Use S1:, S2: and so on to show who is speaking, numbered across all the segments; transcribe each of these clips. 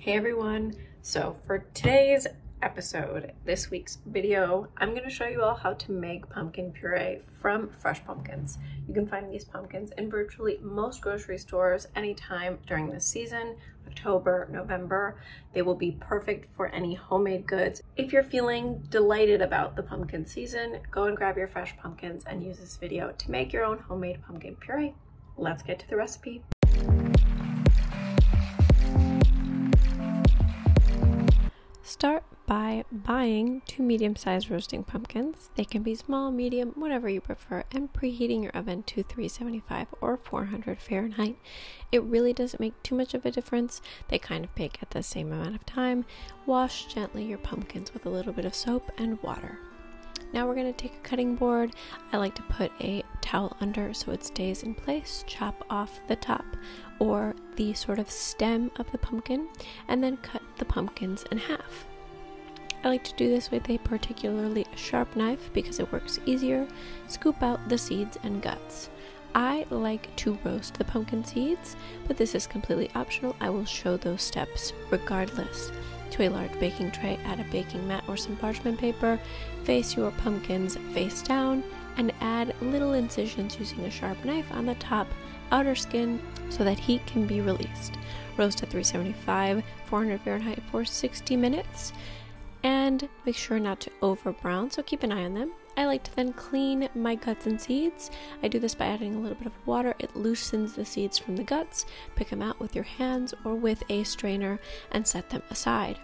S1: Hey everyone, so for today's episode, this week's video, I'm going to show you all how to make pumpkin puree from fresh pumpkins. You can find these pumpkins in virtually most grocery stores anytime during this season, October, November. They will be perfect for any homemade goods. If you're feeling delighted about the pumpkin season, go and grab your fresh pumpkins and use this video to make your own homemade pumpkin puree. Let's get to the recipe. Start by buying 2 medium-sized roasting pumpkins. They can be small, medium, whatever you prefer, and preheating your oven to 375 or 400 Fahrenheit. It really doesn't make too much of a difference. They kind of bake at the same amount of time. Wash gently your pumpkins with a little bit of soap and water. Now we're going to take a cutting board. I like to put a towel under so it stays in place. Chop off the top or the sort of stem of the pumpkin and then cut the pumpkins in half. I like to do this with a particularly sharp knife because it works easier. Scoop out the seeds and guts. I like to roast the pumpkin seeds, but this is completely optional. I will show those steps regardless. To a large baking tray, add a baking mat or some parchment paper. Face your pumpkins face down and add little incisions using a sharp knife on the top outer skin so that heat can be released. Roast at 375, 400 Fahrenheit for 60 minutes and make sure not to over brown, so keep an eye on them. I like to then clean my guts and seeds. I do this by adding a little bit of water. It loosens the seeds from the guts. Pick them out with your hands or with a strainer and set them aside.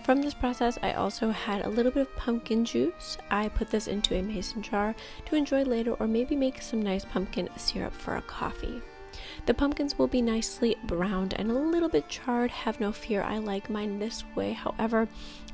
S1: From this process, I also had a little bit of pumpkin juice. I put this into a mason jar to enjoy later or maybe make some nice pumpkin syrup for a coffee. The pumpkins will be nicely browned and a little bit charred. Have no fear, I like mine this way. However,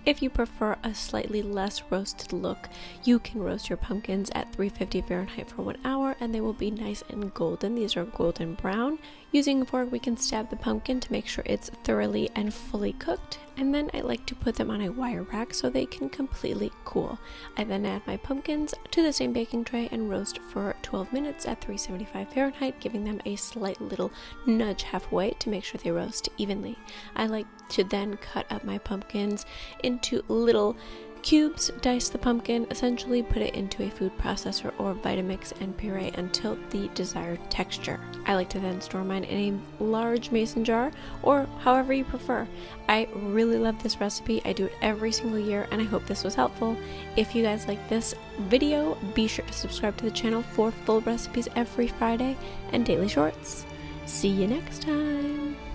S1: if you prefer a slightly less roasted look, you can roast your pumpkins at 350 Fahrenheit for 1 hour and they will be nice and golden. These are golden brown. Using a fork, we can stab the pumpkin to make sure it's thoroughly and fully cooked. And then I like to put them on a wire rack so they can completely cool. I then add my pumpkins to the same baking tray and roast for 12 minutes at 375 Fahrenheit, giving them a slight little nudge halfway to make sure they roast evenly. I like to then cut up my pumpkins into little cubes, dice the pumpkin, essentially put it into a food processor or Vitamix and puree until the desired texture. I like to then store mine in a large mason jar or however you prefer. I really love this recipe. I do it every single year and I hope this was helpful. If you guys like this video, be sure to subscribe to the channel for full recipes every Friday and daily shorts. See you next time!